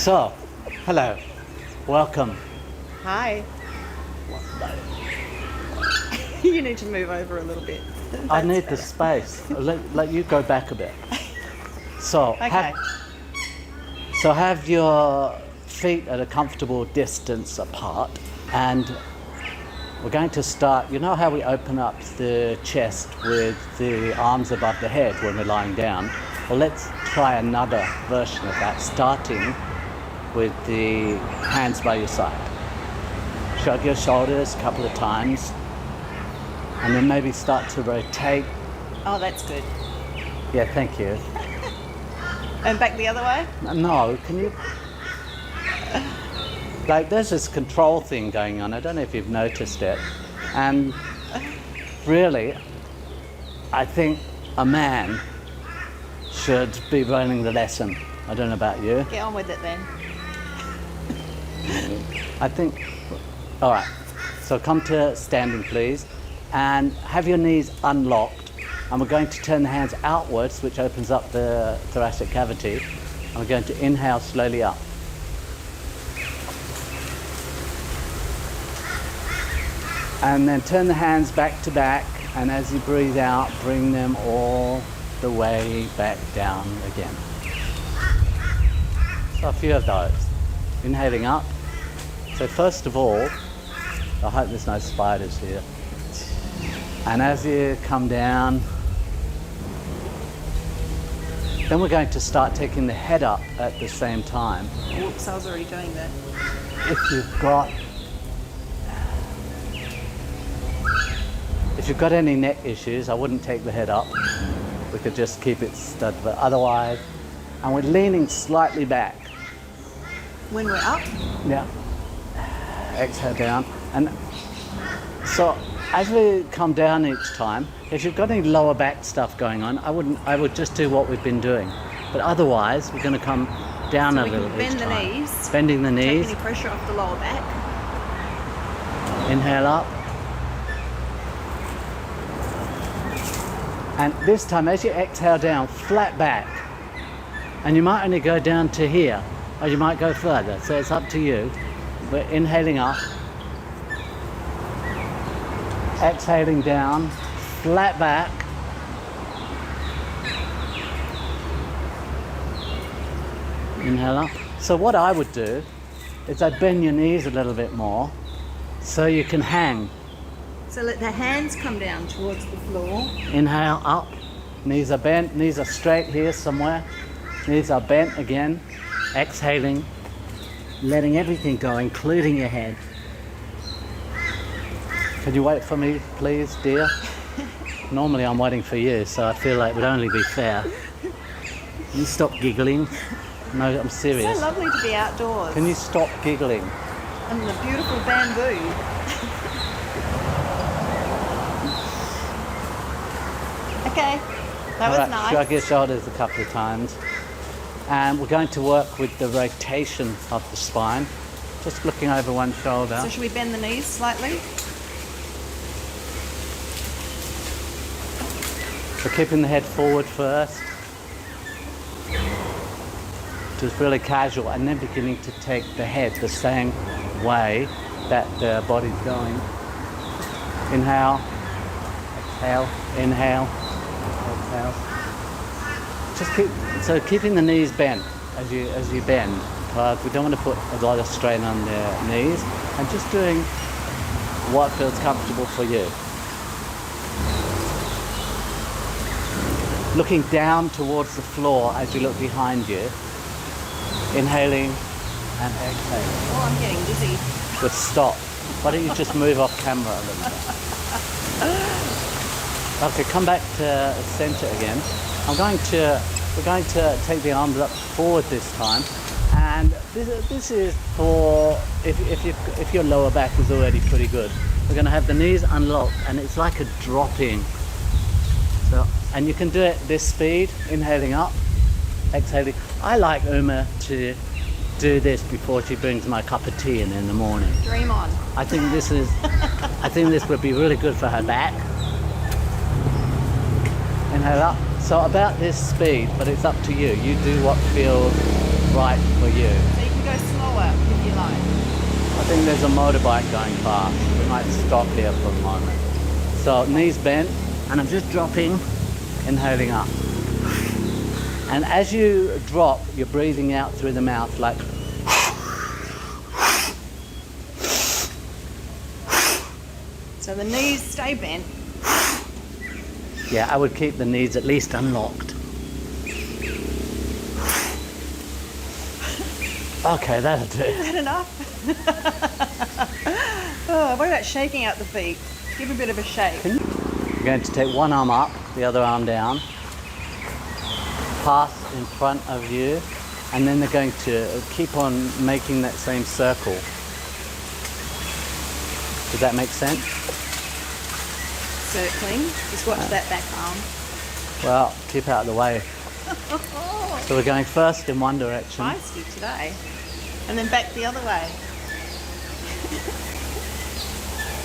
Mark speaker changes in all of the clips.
Speaker 1: So, hello, welcome.
Speaker 2: Hi. You need to move over a little bit.
Speaker 1: I need the space. Let you go back a bit. So,
Speaker 2: Okay.
Speaker 1: have your feet at a comfortable distance apart, and we're going to start. You know how we open up the chest with the arms above the head when we're lying down? Well, let's try another version of that, starting with the hands by your side. Shrug your shoulders a couple of times, and then maybe start to rotate.
Speaker 2: Oh, that's good.
Speaker 1: Yeah, thank you.
Speaker 2: And back the other way?
Speaker 1: No, can you? Like, there's this control thing going on. I don't know if you've noticed it. And really, I think a man should be running the lesson. I don't know about you.
Speaker 2: Get on with it then.
Speaker 1: I think, all right, so come to standing please, and have your knees unlocked, and we're going to turn the hands outwards, which opens up the thoracic cavity, and we're going to inhale slowly up. And then turn the hands back to back, and as you breathe out, bring them all the way back down again. So a few of those. Inhaling up. So first of all, I hope there's no spiders here. And as you come down, then we're going to start taking the head up at the same time.
Speaker 2: Whoops, I was already doing that.
Speaker 1: If you've got any neck issues, I wouldn't take the head up. We could just keep it stuck, but otherwise, and we're leaning slightly back.
Speaker 2: When we're up?
Speaker 1: Yeah. Exhale down. And so as we come down each time, if you've got any lower back stuff going on, I would just do what we've been doing. But otherwise, we're going to come down a little bit.
Speaker 2: Bend the knees.
Speaker 1: Bending the knees.
Speaker 2: Take any pressure off the lower back.
Speaker 1: Inhale up. And this time, as you exhale down, flat back. And you might only go down to here, or you might go further, so it's up to you. We're inhaling up, exhaling down, flat back. Inhale up. So what I would do is I'd bend your knees a little bit more so you can hang.
Speaker 2: So let the hands come down towards the floor.
Speaker 1: Inhale up, knees are bent, knees are straight here somewhere. Knees are bent again. Exhaling, letting everything go, including your head. Could you wait for me, please, dear? Normally I'm waiting for you, so I feel like it would only be fair. Can you stop giggling? No, I'm serious.
Speaker 2: It's so lovely to be outdoors.
Speaker 1: Can you stop giggling?
Speaker 2: And the beautiful bamboo. Okay, that was nice.
Speaker 1: Shrug your shoulders a couple of times. And we're going to work with the rotation of the spine. Just looking over one shoulder.
Speaker 2: So should we bend the knees slightly?
Speaker 1: So keeping the head forward first. Just really casual, and then beginning to take the head the same way that the body's going. Inhale, exhale, inhale, exhale. Just keeping the knees bent as you bend, because we don't want to put a lot of strain on the knees, and just doing what feels comfortable for you. Looking down towards the floor as you look behind you. Inhaling and exhaling.
Speaker 2: Oh, I'm getting dizzy.
Speaker 1: Good, stop. Why don't you just move off camera a little bit? Okay, come back to center again. We're going to take the arms up forward this time, and this is for if your lower back is already pretty good. We're going to have the knees unlocked, and it's like a dropping. So, and you can do it this speed, inhaling up, exhaling. I like Uma to do this before she brings my cup of tea in the morning.
Speaker 2: Dream on.
Speaker 1: I think this would be really good for her back. Inhale up. So about this speed, but it's up to you. You do what feels right for you.
Speaker 2: So you go slower if you like.
Speaker 1: I think there's a motorbike going past. We might stop here for a moment. So knees bent, and I'm just dropping, inhaling up. And as you drop, you're breathing out through the mouth like.
Speaker 2: So the knees stay bent.
Speaker 1: Yeah, I would keep the knees at least unlocked. Okay, that'll do.
Speaker 2: Is that enough? Oh, what about shaking out the feet? Give a bit of a shake.
Speaker 1: You're going to take one arm up, the other arm down, pass in front of you, and then they're going to keep on making that same circle. Does that make sense?
Speaker 2: Circling. Just watch that back arm.
Speaker 1: Well, keep out of the way. So we're going first in one direction.
Speaker 2: Feisty today. And then back the other way.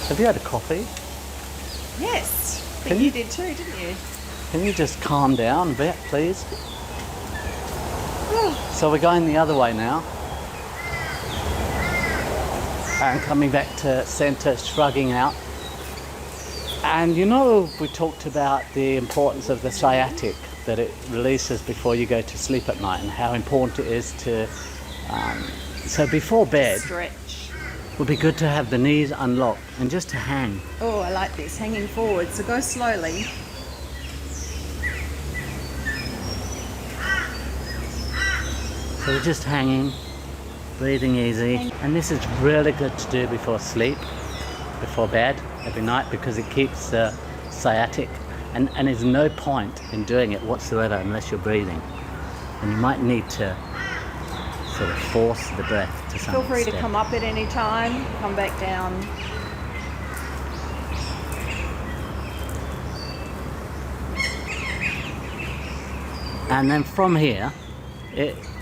Speaker 1: Have you had a coffee?
Speaker 2: Yes. I think you did too, didn't you?
Speaker 1: Can you just calm down a bit, please? So we're going the other way now. And coming back to center, shrugging out. And you know, we talked about the importance of the sciatic, that it releases before you go to sleep at night, and how important it is to, so before bed,
Speaker 2: Stretch.
Speaker 1: it would be good to have the knees unlocked and just to hang.
Speaker 2: Oh, I like this. Hanging forward. So go slowly.
Speaker 1: So we're just hanging, breathing easy. And this is really good to do before sleep, before bed, every night, because it keeps the sciatic. And there's no point in doing it whatsoever unless you're breathing. And you might need to sort of force the breath to some
Speaker 2: Feel free to
Speaker 1: extent.
Speaker 2: come up at any time. Come back down.
Speaker 1: And then from here,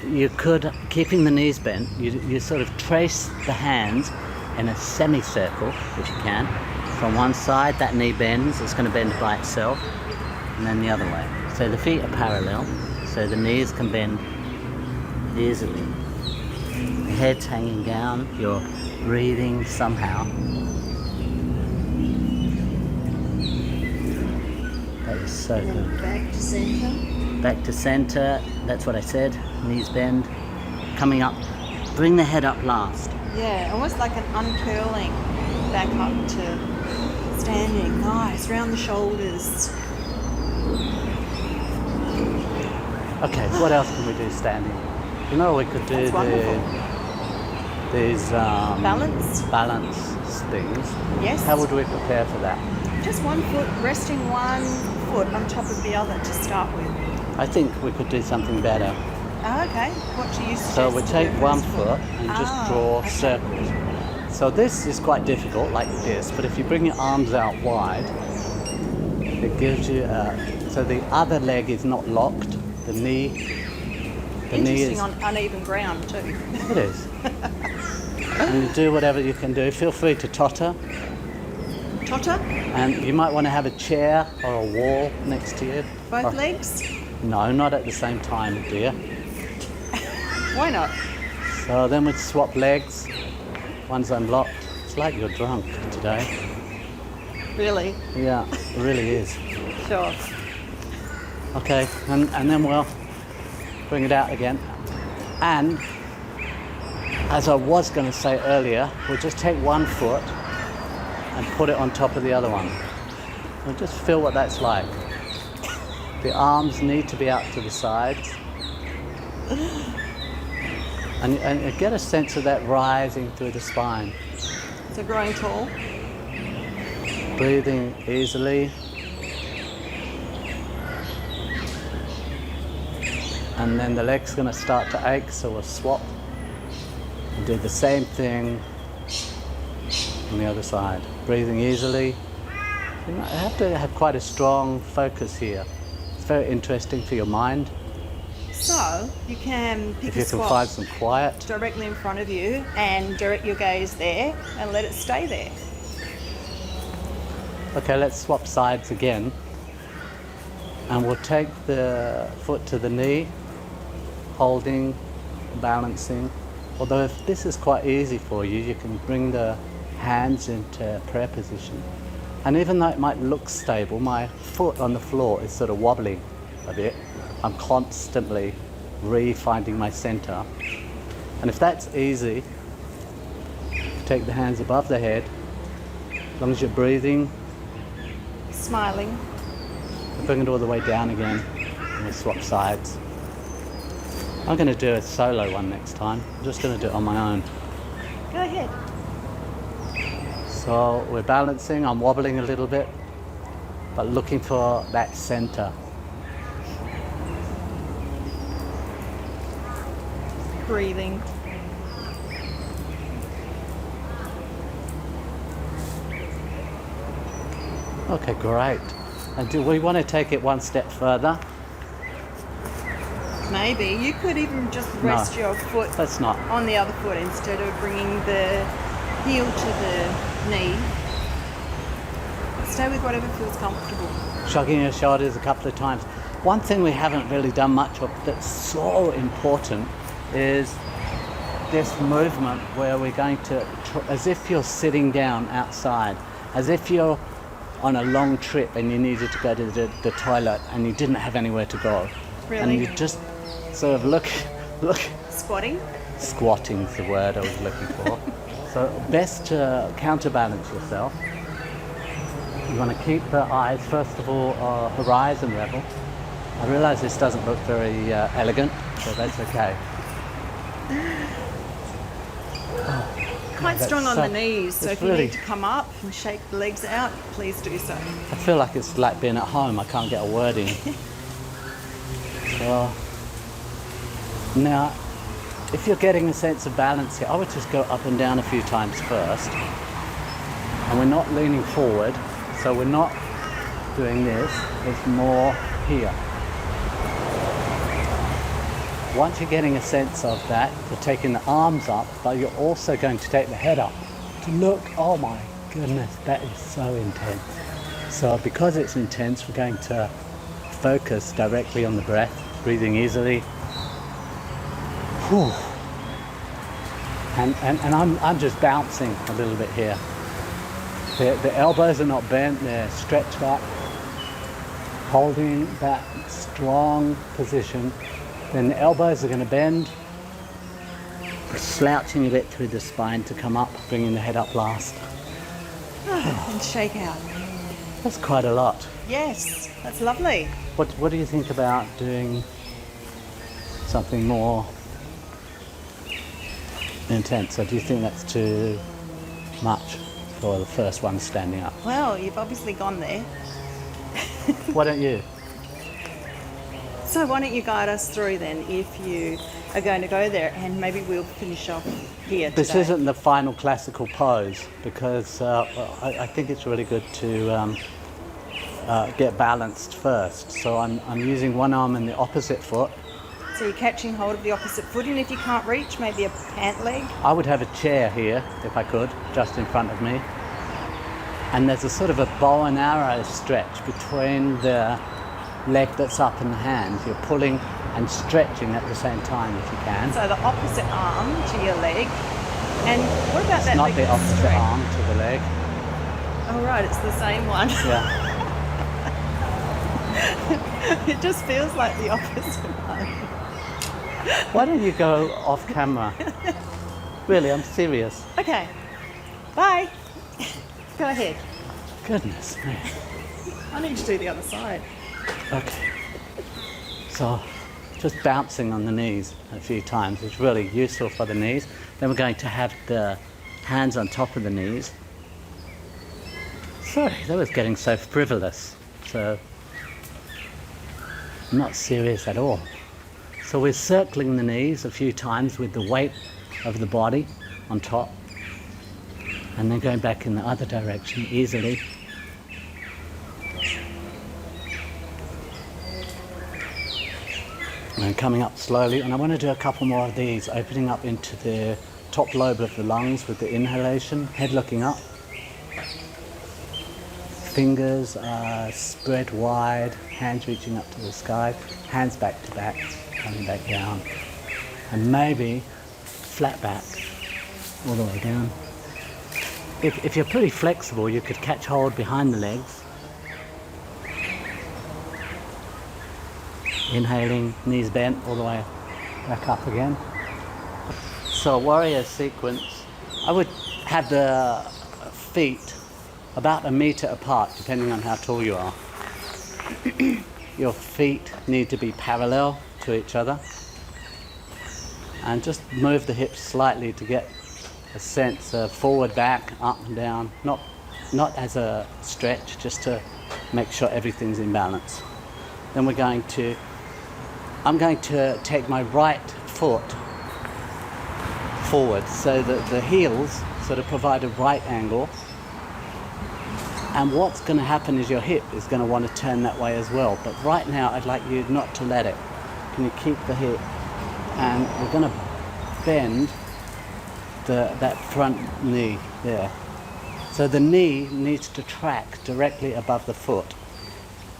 Speaker 1: you could, keeping the knees bent, you sort of trace the hands in a semicircle, if you can. From one side, that knee bends, it's going to bend by itself, and then the other way. So the feet are parallel, so the knees can bend easily. The head's hanging down, you're breathing somehow. That is so good.
Speaker 2: Back to center.
Speaker 1: Back to center, that's what I said, knees bend. Coming up, bring the head up last.
Speaker 2: Yeah, almost like an uncurling back up to standing. Nice, round the shoulders.
Speaker 1: Okay, what else can we do standing? You know, we could do
Speaker 2: That's wonderful.
Speaker 1: these
Speaker 2: Balance.
Speaker 1: things.
Speaker 2: Yes.
Speaker 1: How would we prepare for that?
Speaker 2: Just one foot, resting one foot on top of the other to start with.
Speaker 1: I think we could do something better.
Speaker 2: Oh, okay. What do you suggest?
Speaker 1: So we
Speaker 2: to
Speaker 1: take
Speaker 2: do
Speaker 1: one
Speaker 2: first?
Speaker 1: foot and just draw
Speaker 2: okay.
Speaker 1: circles. So this is quite difficult, like this, but if you bring your arms out wide, it gives you so the other leg is not locked. The knee
Speaker 2: Interesting
Speaker 1: is...
Speaker 2: on uneven ground too.
Speaker 1: It is. And you do whatever you can do. Feel free to totter.
Speaker 2: Totter,
Speaker 1: And you might want to have a chair or a wall next to you.
Speaker 2: both
Speaker 1: Or-
Speaker 2: legs.
Speaker 1: No, not at the same time, dear.
Speaker 2: Why not?
Speaker 1: So then we'd swap legs. One's unlocked. It's like you're drunk today.
Speaker 2: Really?
Speaker 1: Yeah, it really is.
Speaker 2: Sure.
Speaker 1: Okay, and then we'll bring it out again. And as I was going to say earlier, we'll just take one foot and put it on top of the other one. We'll just feel what that's like. The arms need to be out to the sides. And get a sense of that rising through the spine.
Speaker 2: So growing tall.
Speaker 1: Breathing easily. And then the leg's going to start to ache, so we'll swap and do the same thing on the other side. Breathing easily. You might have to have quite a strong focus here. It's very interesting for your mind.
Speaker 2: So you can pick
Speaker 1: If
Speaker 2: a
Speaker 1: you can
Speaker 2: squat
Speaker 1: find some quiet.
Speaker 2: directly in front of you and direct your gaze there and let it stay there.
Speaker 1: Okay, let's swap sides again. And we'll take the foot to the knee, holding, balancing. Although if this is quite easy for you, you can bring the hands into prayer position. And even though it might look stable, my foot on the floor is sort of wobbling a bit. I'm constantly re-finding my center. And if that's easy, take the hands above the head. As long as you're breathing,
Speaker 2: Smiling.
Speaker 1: bring it all the way down again, and we'll swap sides. I'm going to do a solo one next time. I'm just going to do it on my own.
Speaker 2: Go ahead.
Speaker 1: So we're balancing, I'm wobbling a little bit, but looking for that center.
Speaker 2: Breathing.
Speaker 1: Okay, great. And do we want to take it one step further?
Speaker 2: Maybe. You could even just rest your foot
Speaker 1: Let's not.
Speaker 2: on the other foot instead of bringing the heel to the knee. Stay with whatever feels comfortable.
Speaker 1: Shrugging your shoulders a couple of times. One thing we haven't really done much of that's so important is this movement where we're going to, as if you're sitting down outside, as if you're on a long trip and you needed to go to the toilet and you didn't have anywhere to go.
Speaker 2: Really?
Speaker 1: And you just sort of look.
Speaker 2: Squatting.
Speaker 1: Squatting's the word I was looking for. So best to counterbalance yourself. You want to keep the eyes, first of all, horizon level. I realise this doesn't look very elegant, but that's okay.
Speaker 2: Quite strong on
Speaker 1: so-
Speaker 2: the knees, so
Speaker 1: it's
Speaker 2: if you
Speaker 1: really-
Speaker 2: need to come up and shake the legs out, please do so.
Speaker 1: I feel like it's like being at home. I can't get a word in. So now, if you're getting a sense of balance here, I would just go up and down a few times first. And we're not leaning forward, so we're not doing this. It's more here. Once you're getting a sense of that, you're taking the arms up, but you're also going to take the head up to look. Oh my goodness, that is so intense. So because it's intense, we're going to focus directly on the breath, breathing easily. Whew. And I'm just bouncing a little bit here. The elbows are not bent, they're stretched up, holding that strong position. Then the elbows are going to bend, slouching a bit through the spine to come up, bringing the head up last.
Speaker 2: And shake out.
Speaker 1: That's quite a lot.
Speaker 2: Yes, that's lovely.
Speaker 1: What do you think about doing something more intense? Or do you think that's too much for the first one standing up?
Speaker 2: Well, you've obviously gone there.
Speaker 1: Why don't you?
Speaker 2: So why don't you guide us through then if you are going to go there, and maybe we'll finish off here
Speaker 1: This
Speaker 2: today.
Speaker 1: isn't the final classical pose because I think it's really good to get balanced first. So I'm using one arm in the opposite foot.
Speaker 2: So you're catching hold of the opposite foot, and if you can't reach, maybe a pant leg.
Speaker 1: I would have a chair here, if I could, just in front of me. And there's a sort of a bow and arrow stretch between the leg that's up and the hand. You're pulling and stretching at the same time if you can.
Speaker 2: So the opposite arm to your leg. And what about that
Speaker 1: Not
Speaker 2: leg
Speaker 1: the
Speaker 2: that's
Speaker 1: opposite
Speaker 2: straight?
Speaker 1: arm to the leg.
Speaker 2: Oh right, it's the same one.
Speaker 1: Yeah.
Speaker 2: It just feels like the opposite one.
Speaker 1: Why don't you go off camera? Really, I'm serious.
Speaker 2: Okay, bye. Go ahead.
Speaker 1: Goodness me.
Speaker 2: I need to do the other side.
Speaker 1: Okay. So, just bouncing on the knees a few times is really useful for the knees. Then we're going to have the hands on top of the knees. Sorry, that was getting so frivolous. So, not serious at all. So we're circling the knees a few times with the weight of the body on top. And then going back in the other direction easily. And coming up slowly, and I want to do a couple more of these, opening up into the top lobe of the lungs with the inhalation, head looking up. Fingers are spread wide, hands reaching up to the sky, hands back to back, coming back down. And maybe flat back all the way down. If you're pretty flexible, you could catch hold behind the legs. Inhaling, knees bent all the way back up again. So warrior sequence, I would have the feet about 1 meter apart, depending on how tall you are. Your feet need to be parallel to each other. And just move the hips slightly to get a sense of forward, back, up and down. Not as a stretch, just to make sure everything's in balance. Then I'm going to take my right foot forward so that the heels sort of provide a right angle. And what's going to happen is your hip is going to want to turn that way as well. But right now, I'd like you not to let it. Can you keep the hip? And we're going to bend that front knee there. So the knee needs to track directly above the foot.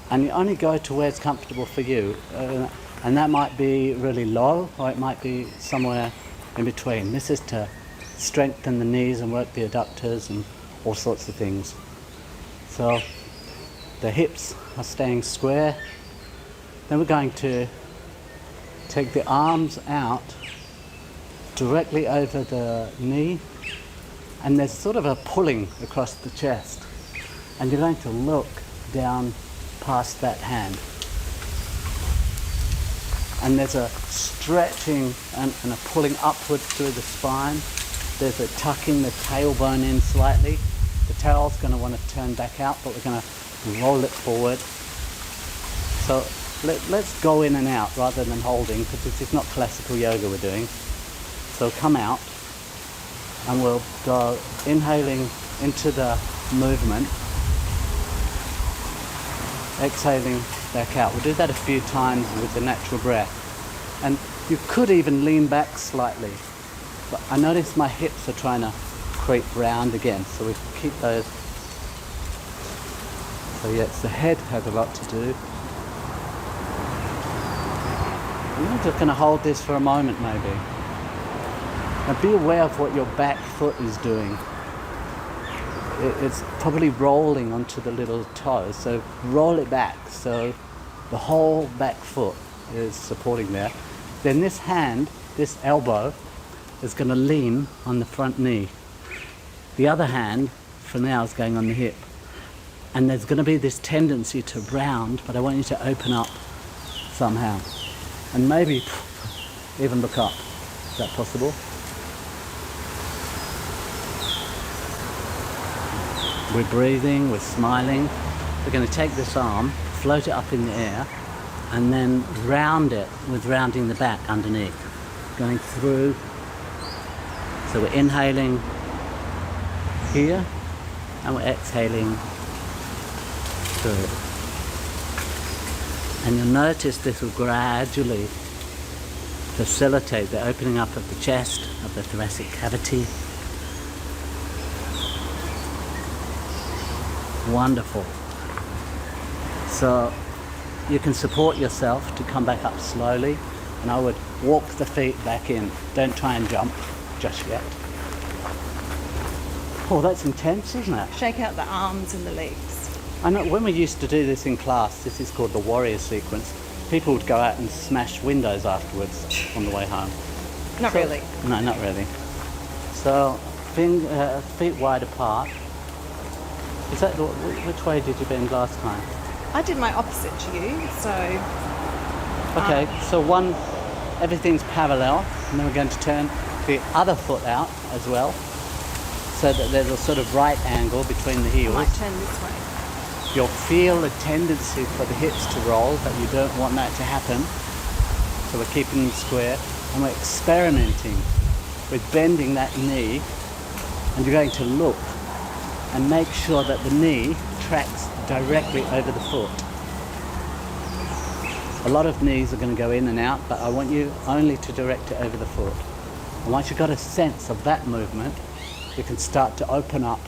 Speaker 1: And you only go to where it's comfortable for you. And that might be really low, or it might be somewhere in between. This is to strengthen the knees and work the adductors and all sorts of things. So the hips are staying square. Then we're going to take the arms out directly over the knee, and there's sort of a pulling across the chest. And you're going to look down past that hand. And there's a stretching and a pulling upwards through the spine. There's a tucking the tailbone in slightly. The tail's going to want to turn back out, but we're going to roll it forward. So let's go in and out rather than holding, because this is not classical yoga we're doing. So come out, and we'll go inhaling into the movement, exhaling back out. We'll do that a few times with the natural breath. And you could even lean back slightly. But I notice my hips are trying to creep round again, so we keep those. So yes, the head has a lot to do. I'm just going to hold this for a moment maybe. Now be aware of what your back foot is doing. It's probably rolling onto the little toe, so roll it back so the whole back foot is supporting there. Then this hand, this elbow, is going to lean on the front knee. The other hand, for now, is going on the hip. And there's going to be this tendency to round, but I want you to open up somehow. And maybe even look up. Is that possible? We're breathing, we're smiling. We're going to take this arm, float it up in the air, and then round it with rounding the back underneath. Going through. So we're inhaling here, and we're exhaling through. And you'll notice this will gradually facilitate the opening up of the chest, of the thoracic cavity. Wonderful. So you can support yourself to come back up slowly, and I would walk the feet back in. Don't try and jump just yet. Oh, that's intense, isn't it?
Speaker 2: Shake out the arms and the legs.
Speaker 1: I know when we used to do this in class, this is called the warrior sequence, people would go out and smash windows afterwards on the way home.
Speaker 2: Not really.
Speaker 1: No, not really. So feet wide apart. Is that which way did you bend last time?
Speaker 2: I did my opposite to you, so...
Speaker 1: Okay, so everything's parallel, and then we're going to turn the other foot out as well, so that there's a sort of right angle between the heels.
Speaker 2: I might turn this way.
Speaker 1: You'll feel a tendency for the hips to roll, but you don't want that to happen. So we're keeping them square, and we're experimenting with bending that knee, and you're going to look and make sure that the knee tracks directly over the foot. A lot of knees are going to go in and out, but I want you only to direct it over the foot. And once you've got a sense of that movement, you can start to open up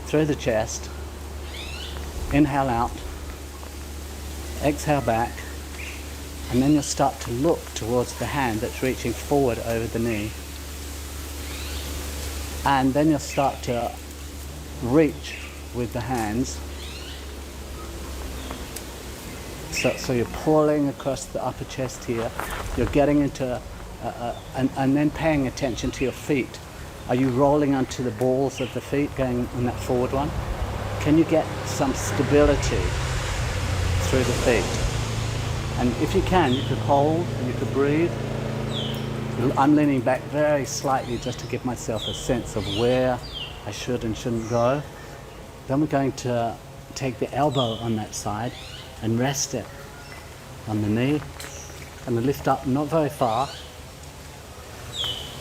Speaker 1: through the chest, inhale out, exhale back, and then you'll start to look towards the hand that's reaching forward over the knee. And then you'll start to reach with the hands. So you're pulling across the upper chest here. You're getting into, and then paying attention to your feet. Are you rolling onto the balls of the feet, going on that forward one? Can you get some stability through the feet? And if you can, you could hold and you could breathe. I'm leaning back very slightly just to give myself a sense of where I should and shouldn't go. Then we're going to take the elbow on that side and rest it on the knee and lift up not very far.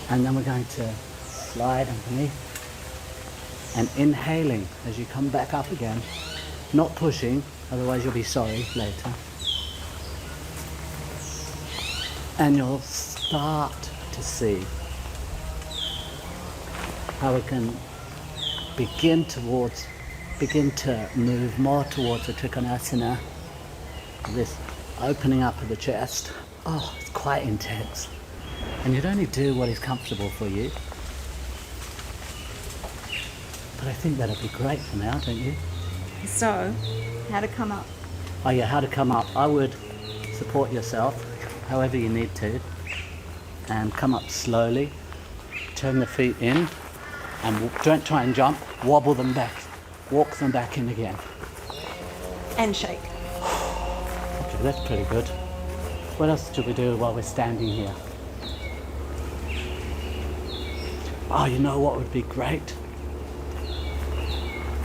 Speaker 1: And then we're going to slide underneath and inhaling as you come back up again, not pushing, otherwise you'll be sorry later. And you'll start to see how we can begin to move more towards the Trikonasana, this opening up of the chest. Oh, it's quite intense. And you'd only do what is comfortable for you. But I think that'll be great for now, don't you?
Speaker 2: So, how to come up?
Speaker 1: Oh yeah, how to come up. I would support yourself however you need to and come up slowly. Turn the feet in and don't try and jump. Wobble them back. Walk them back in again.
Speaker 2: And shake.
Speaker 1: Okay, that's pretty good. What else do we do while we're standing here? Oh, you know what would be great?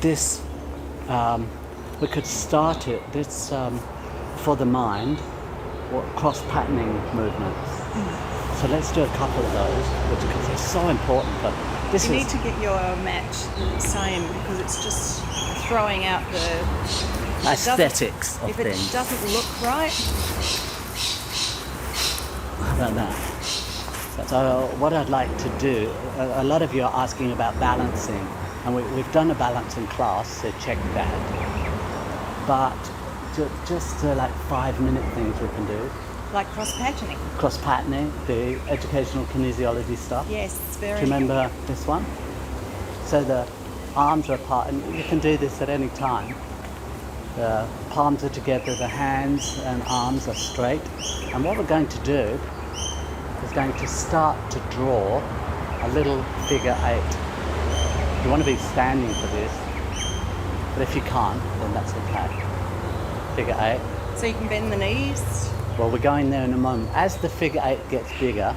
Speaker 1: This, we could start it, this for the mind, or cross-patterning movements. So let's do a couple of those, because they're so important. But this
Speaker 2: You need to get your mat the same, because it's just throwing out the
Speaker 1: aesthetics of
Speaker 2: if
Speaker 1: things.
Speaker 2: it doesn't look right.
Speaker 1: How about that? So what I'd like to do, a lot of you are asking about balancing, and we've done a balancing class, so check that. But just like 5-minute things we can do.
Speaker 2: Like cross-patterning.
Speaker 1: Cross-patterning, the educational kinesiology stuff.
Speaker 2: Yes, it's very
Speaker 1: Do you remember this one? So the arms are apart, and you can do this at any time. The palms are together, the hands and arms are straight. And what we're going to do is going to start to draw a little figure 8. You want to be standing for this, but if you can't, then that's okay. Figure 8.
Speaker 2: So you can bend the knees.
Speaker 1: Well, we're going there in a moment. As the figure 8 gets bigger,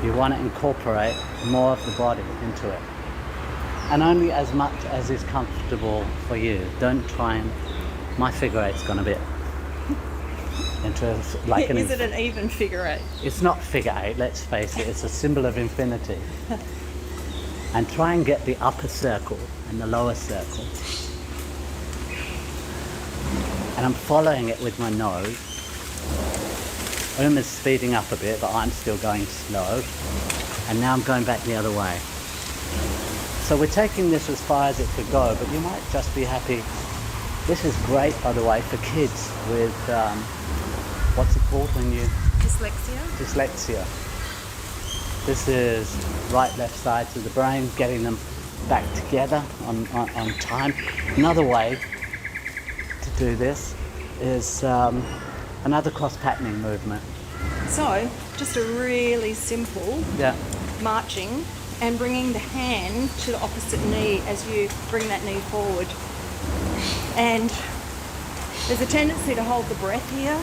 Speaker 1: you want to incorporate more of the body into it. And only as much as is comfortable for you. Don't try and... My figure 8's gone a bit... like
Speaker 2: Is it an even figure 8?
Speaker 1: It's not figure 8, let's face it. It's a symbol of infinity. And try and get the upper circle and the lower circle. And I'm following it with my nose. Is speeding up a bit, but I'm still going slow. And now I'm going back the other way. So we're taking this as far as it could go, but you might just be happy. This is great, by the way, for kids with, what's it called when you... Dyslexia. This is right, left sides of the brain, getting them back together on time. Another way to do this is another cross-patterning movement.
Speaker 2: So, just a really simple marching and bringing the hand to the opposite knee as you bring that knee forward. And there's a tendency to hold the breath here,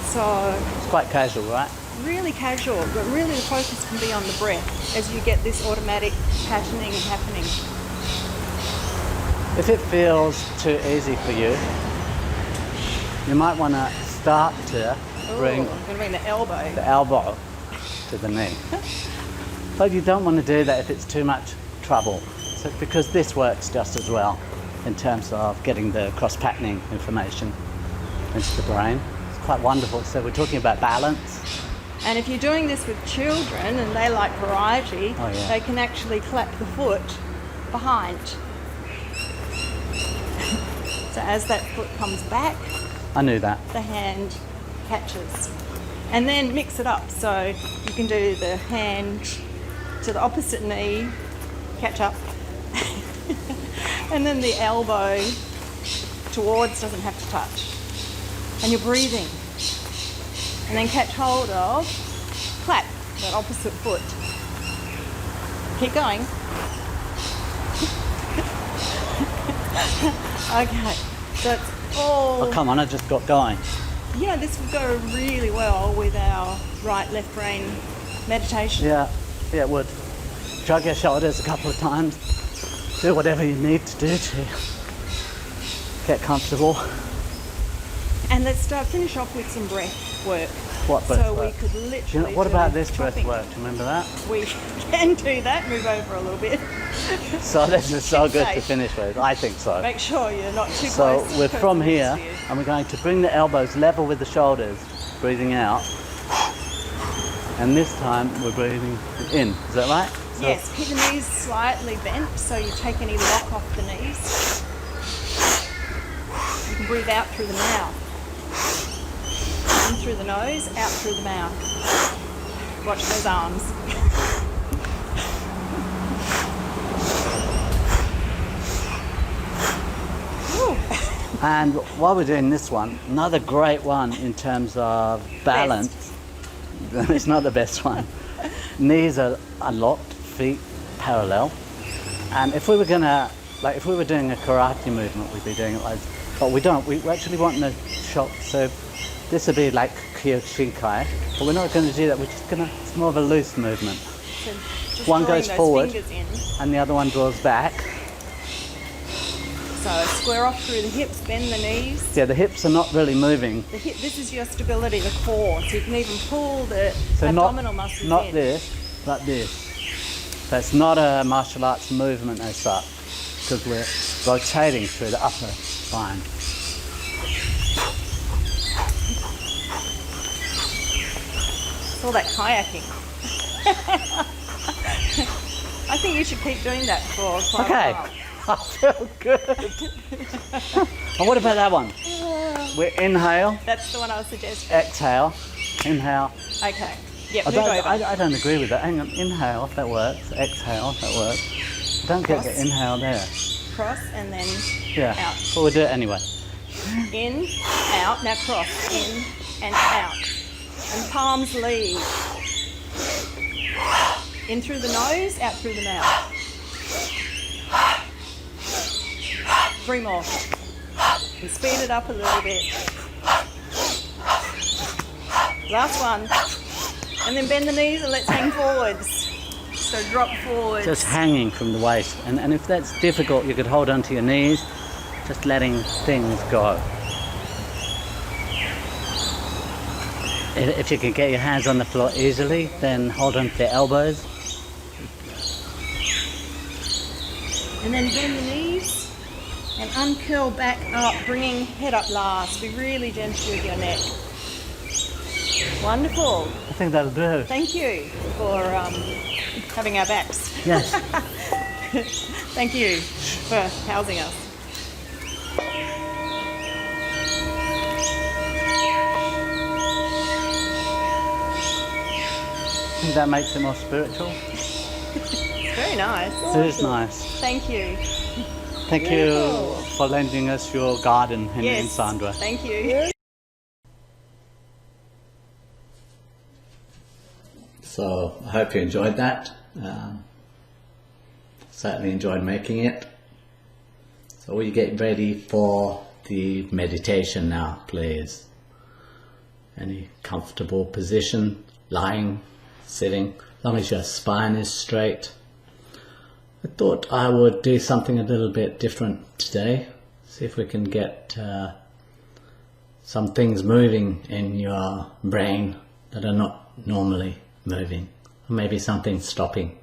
Speaker 2: so...
Speaker 1: It's quite casual, right?
Speaker 2: Really casual, but really the focus can be on the breath as you get this automatic patterning happening.
Speaker 1: If it feels too easy for you, you might want to start to bring
Speaker 2: I'm going to bring the elbow
Speaker 1: to the knee. But you don't want to do that if it's too much trouble. So, because this works just as well in terms of getting the cross-patterning information into the brain. It's quite wonderful. So we're talking about balance.
Speaker 2: And if you're doing this with children and they like variety,
Speaker 1: yeah.
Speaker 2: they can actually clap the foot behind. So as that foot comes back,
Speaker 1: I knew that.
Speaker 2: the hand catches. And then mix it up. So you can do the hand to the opposite knee catch up. And then the elbow towards doesn't have to touch. And you're breathing. And then catch hold of, clap, that opposite foot. Keep going. Okay, so it's all...
Speaker 1: Oh, come on, I just got going.
Speaker 2: Yeah, this would go really well with our right-left brain meditation.
Speaker 1: Yeah, it would. Shrug your shoulders a couple of times. Do whatever you need to do to get comfortable.
Speaker 2: And let's finish off with some breath work.
Speaker 1: What breath
Speaker 2: so
Speaker 1: work?
Speaker 2: we could literally
Speaker 1: What
Speaker 2: do
Speaker 1: about this breath
Speaker 2: chopping.
Speaker 1: work? Do you remember that?
Speaker 2: We can do that. Move over a little bit.
Speaker 1: So this is so good to
Speaker 2: Safe.
Speaker 1: finish with. I think so.
Speaker 2: Make sure you're not too
Speaker 1: So
Speaker 2: close.
Speaker 1: we're
Speaker 2: to
Speaker 1: from
Speaker 2: the
Speaker 1: here,
Speaker 2: next to you.
Speaker 1: and we're going to bring the elbows level with the shoulders, breathing out. And this time we're breathing in. Is that right? So
Speaker 2: Yes, keep the knees slightly bent so you take any lock off the knees. You can breathe out through the mouth. In through the nose, out through the mouth. Watch those arms. Woo.
Speaker 1: And while we're doing this one, another great one in terms of balance. It's not the best one. Knees are locked, feet parallel. And if we were gonna, like if we were doing a karate movement, we'd be doing it like this. But we don't. We actually want the shot. So this would be like Kyokushinkai, but we're not going to do that. We're just gonna. It's more of a loose movement.
Speaker 2: So just
Speaker 1: One
Speaker 2: drawing
Speaker 1: goes
Speaker 2: those
Speaker 1: forward.
Speaker 2: fingers in.
Speaker 1: And the other one draws back.
Speaker 2: So square off through the hips, bend the knees.
Speaker 1: Yeah, the hips are not really moving.
Speaker 2: The hip, this is your stability, the core. So you can even pull the
Speaker 1: So
Speaker 2: abdominal muscles
Speaker 1: not
Speaker 2: in.
Speaker 1: this, but this. That's not a martial arts movement as such, because we're rotating through the upper spine.
Speaker 2: It's all that kayaking. I think you should keep doing that for quite
Speaker 1: Okay.
Speaker 2: a while.
Speaker 1: I feel good. And what about that one? We inhale,
Speaker 2: That's the one I was suggesting.
Speaker 1: exhale, inhale.
Speaker 2: Okay. Yep,
Speaker 1: I
Speaker 2: move
Speaker 1: don't,
Speaker 2: over.
Speaker 1: I don't agree with that. Hang on, inhale if that works, exhale if that works. Don't get the
Speaker 2: Cross.
Speaker 1: inhale there.
Speaker 2: Cross and then
Speaker 1: Yeah,
Speaker 2: out.
Speaker 1: but we'll do it anyway.
Speaker 2: In, out. Now cross. In and out. And palms lead. In through the nose, out through the mouth. 3 more. And speed it up a little bit. Last one. And then bend the knees and let's hang forwards. So drop forwards.
Speaker 1: Just hanging from the waist. And if that's difficult, you could hold onto your knees, just letting things go. If you can get your hands on the floor easily, then hold on to the elbows.
Speaker 2: And then bend the knees and uncurl back up, bringing head up last. Be really gentle with your neck. Wonderful.
Speaker 1: I think that'll do.
Speaker 2: Thank you for having our backs.
Speaker 1: Yes.
Speaker 2: Thank you for housing us.
Speaker 1: I think that makes it more spiritual.
Speaker 2: It's very nice.
Speaker 1: It is nice.
Speaker 2: Thank you.
Speaker 1: Thank
Speaker 2: Beautiful.
Speaker 1: you for lending us your garden, Henry and
Speaker 2: Yes.
Speaker 1: Sandra.
Speaker 2: Thank you.
Speaker 1: So I hope you enjoyed that. Certainly enjoyed making it. So will you get ready for the meditation now, please? Any comfortable position, lying, sitting, as long as your spine is straight. I thought I would do something a little bit different today. See if we can get some things moving in your brain that are not normally moving, or maybe something stopping.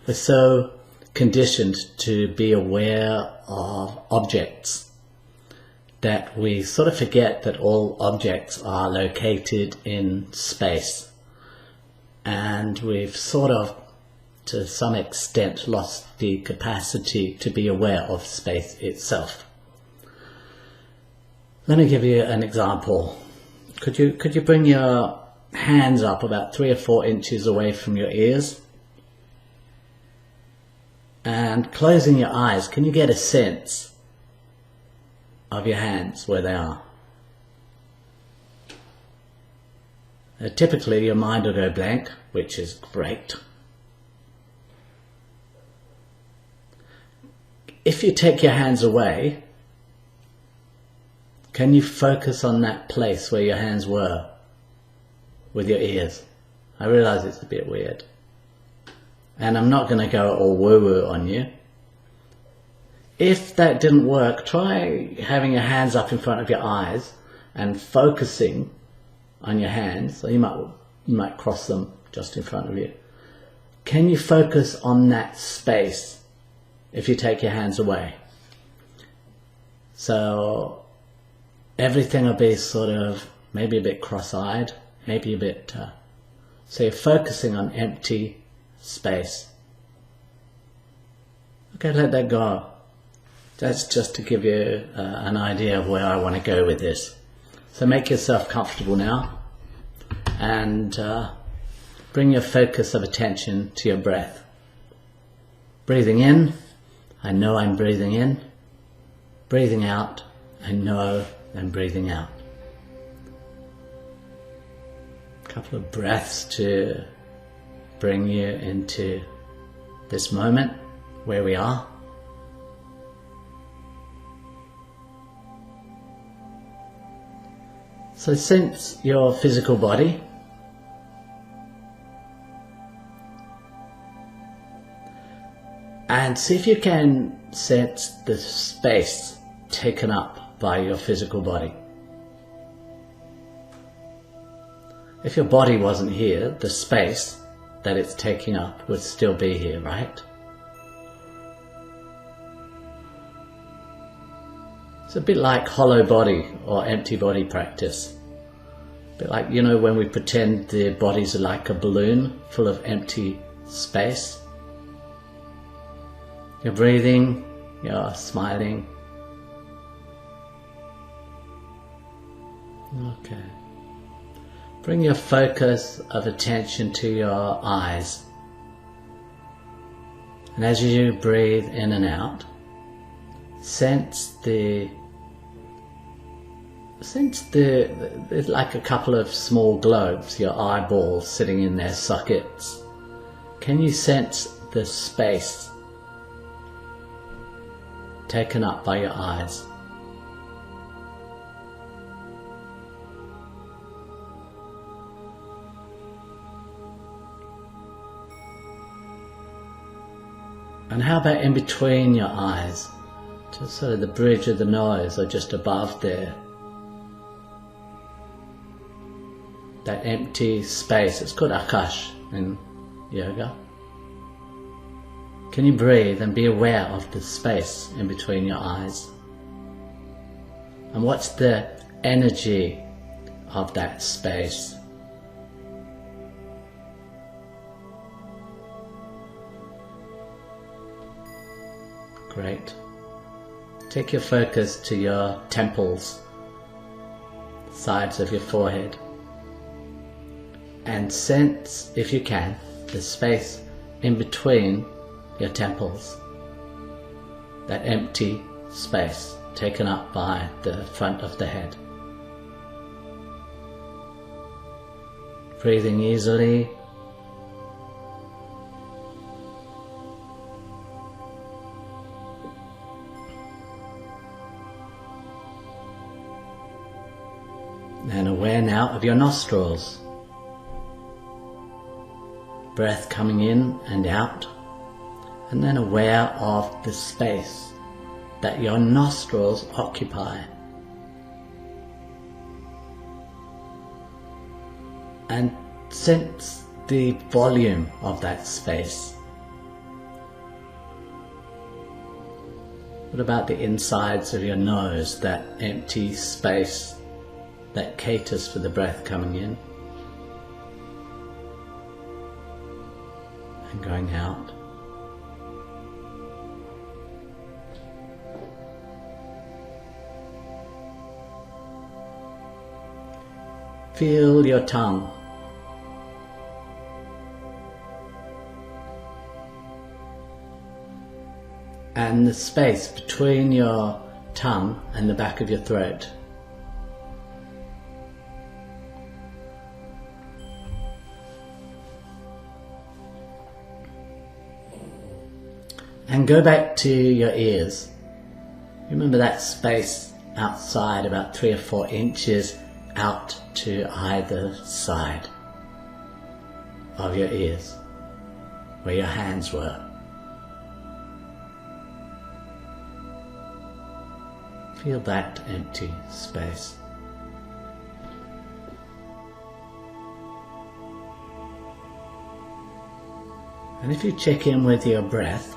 Speaker 1: We're so conditioned to be aware of objects that we sort of forget that all objects are located in space, and we've sort of to some extent lost the capacity to be aware of space itself. Let me give you an example. Could you bring your hands up about 3 or 4 inches away from your ears And closing your eyes, can you get a sense of your hands where they are? Typically your mind will go blank, which is great. If you take your hands away, can you focus on that place where your hands were with your ears? I realize it's a bit weird. And I'm not going to go all woo-woo on you. If that didn't work, try having your hands up in front of your eyes and focusing on your hands. So you might cross them just in front of you. Can you focus on that space if you take your hands away? So everything will be sort of maybe a bit cross-eyed, maybe a bit... so you're focusing on empty space. Okay, let that go. That's just to give you an idea of where I want to go with this. So make yourself comfortable now and bring your focus of attention to your breath. Breathing in, I know I'm breathing in. Breathing out, I know I'm breathing out. A couple of breaths to bring you into this moment where we are. So sense your physical body. And see if you can sense the space taken up by your physical body. If your body wasn't here, the space that it's taking up would still be here, right? It's a bit like hollow body or empty body practice. A bit like, you know, when we pretend the bodies are like a balloon full of empty space. You're breathing, you're smiling. Okay. Bring your focus of attention to your eyes. And as you breathe in and out, sense there's like a couple of small globes, your eyeballs sitting in their sockets. Can you sense the space taken up by your eyes? And how about in between your eyes? Just sort of the bridge of the nose or just above there. That empty space, it's called akash in yoga. Can you breathe and be aware of the space in between your eyes? And what's the energy of that space? Great. Take your focus to your temples, sides of your forehead, and sense, if you can, the space in between your temples, that empty space taken up by the front of the head. Breathing easily. And aware now of your nostrils. Breath coming in and out. And then aware of the space that your nostrils occupy. And sense the volume of that space. What about the insides of your nose, that empty space that caters for the breath coming in and going out? Feel your tongue. and the space between your tongue and the back of your throat. And go back to your ears. Remember that space outside, about 3 or 4 inches out to either side of your ears, where your hands were. Feel that empty space. And if you check in with your breath,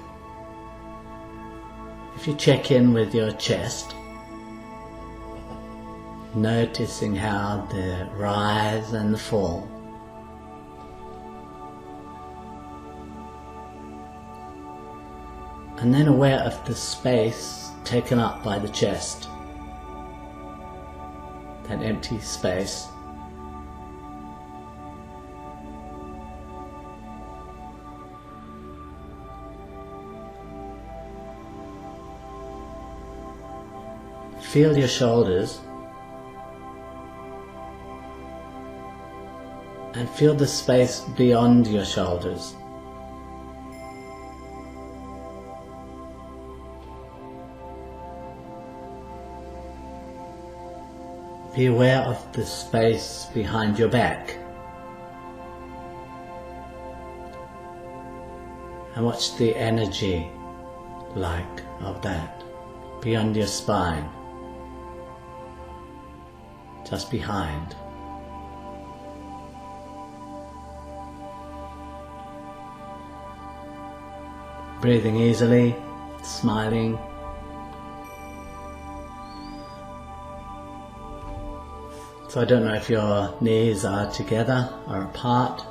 Speaker 1: if you check in with your chest, noticing how the rise and the fall, and then aware of the space taken up by the chest, that empty space. Feel your shoulders and feel the space beyond your shoulders. Be aware of the space behind your back and watch the energy like of that beyond your spine, just behind. Breathing easily, smiling. So I don't know if your knees are together or apart,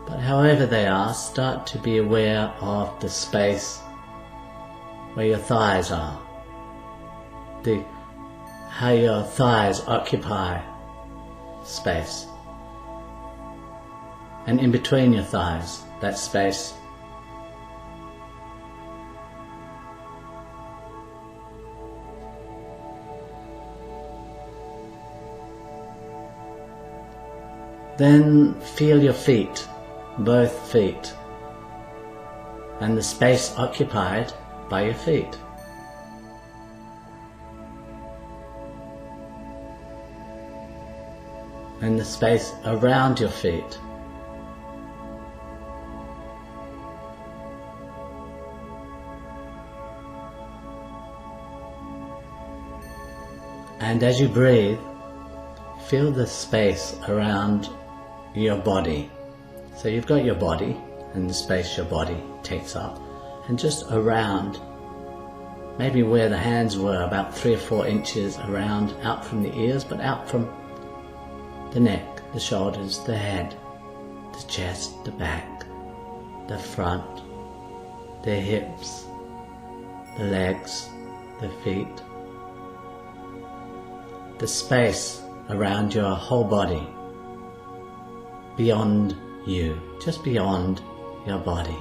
Speaker 1: but however they are, start to be aware of the space where your thighs are, how your thighs occupy space, and in between your thighs, that space. Then feel your feet, both feet, and the space occupied by your feet. And the space around your feet. And as you breathe, feel the space around your body. So you've got your body and the space your body takes up, and just around, maybe where the hands were, about 3 or 4 inches around, out from the ears, but out from the neck, the shoulders, the head, the chest, the back, the front, the hips, the legs, the feet, the space around your whole body, beyond you, just beyond your body.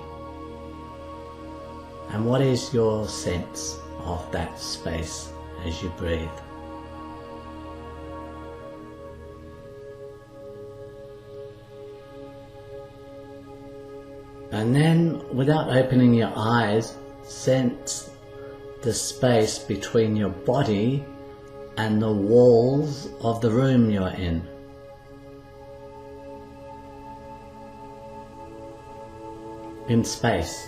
Speaker 1: And what is your sense of that space as you breathe? And then, without opening your eyes, sense the space between your body and the walls of the room you're in. In space.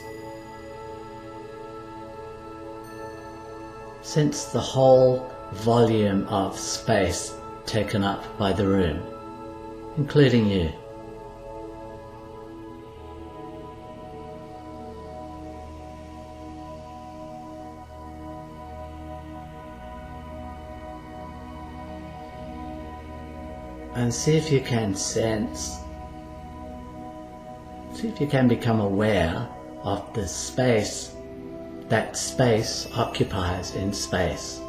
Speaker 1: Sense the whole volume of space taken up by the room, including you. And see if you can become aware of the space that space occupies in space.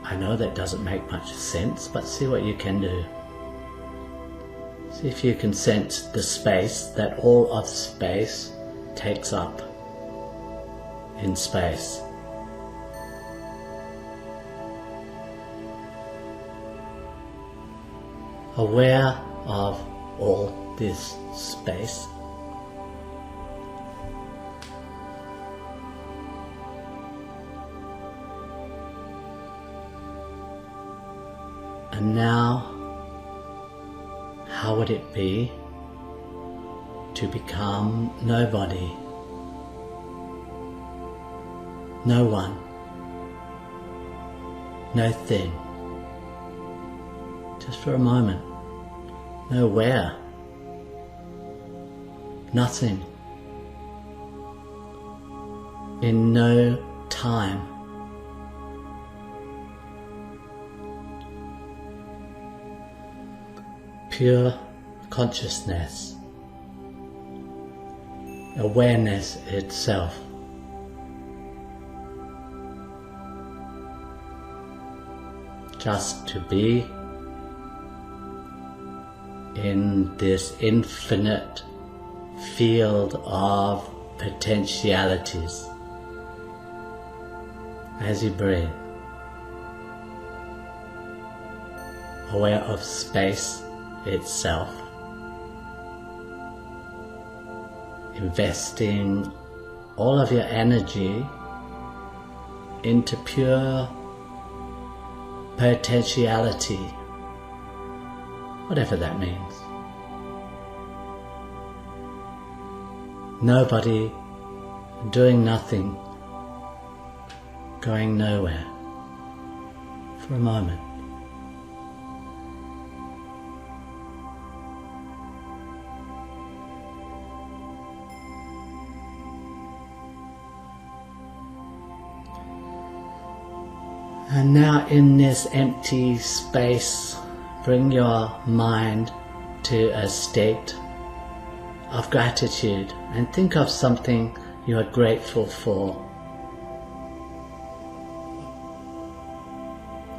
Speaker 1: I know that doesn't make much sense, but see what you can do. See if you can sense the space, that all of space takes up in space. Aware of all this space. And now, how would it be to become nobody? No one, no thing, just for a moment, nowhere, nothing, in no time. Pure consciousness, awareness itself. Just to be in this infinite field of potentialities as you breathe, aware of space itself, investing all of your energy into pure potentiality, whatever that means. Nobody, doing nothing, going nowhere for a moment. And now in this empty space, bring your mind to a state of gratitude and think of something you are grateful for.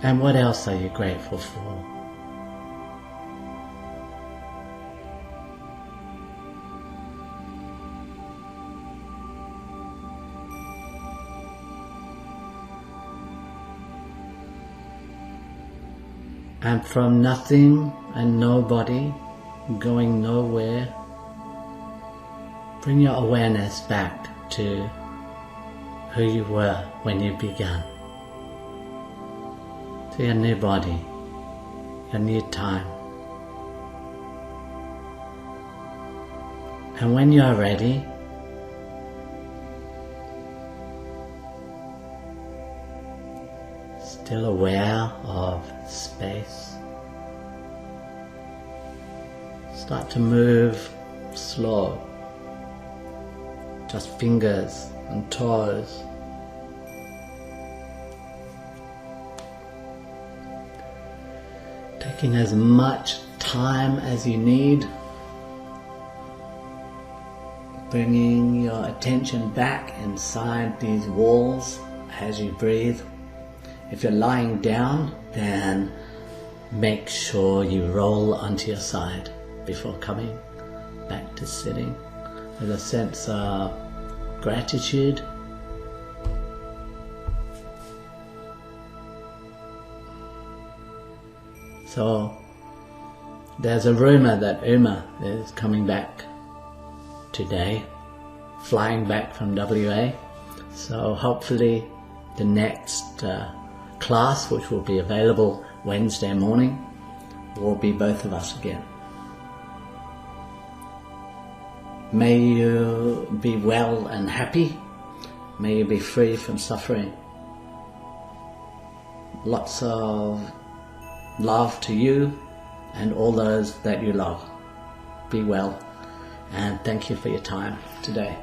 Speaker 1: And what else are you grateful for? And from nothing and nobody, going nowhere, bring your awareness back to who you were when you began, to your new body, your new time. And when you are ready, still aware of space, start to move slow, just fingers and toes. Taking as much time as you need, bringing your attention back inside these walls as you breathe. If you're lying down, then make sure you roll onto your side before coming back to sitting with a sense of gratitude. So there's a rumor that Uma is coming back today, flying back from WA. So hopefully the next class, which will be available Wednesday morning, will be both of us again. May you be well and happy. May you be free from suffering. Lots of love to you and all those that you love. Be well, and thank you for your time today.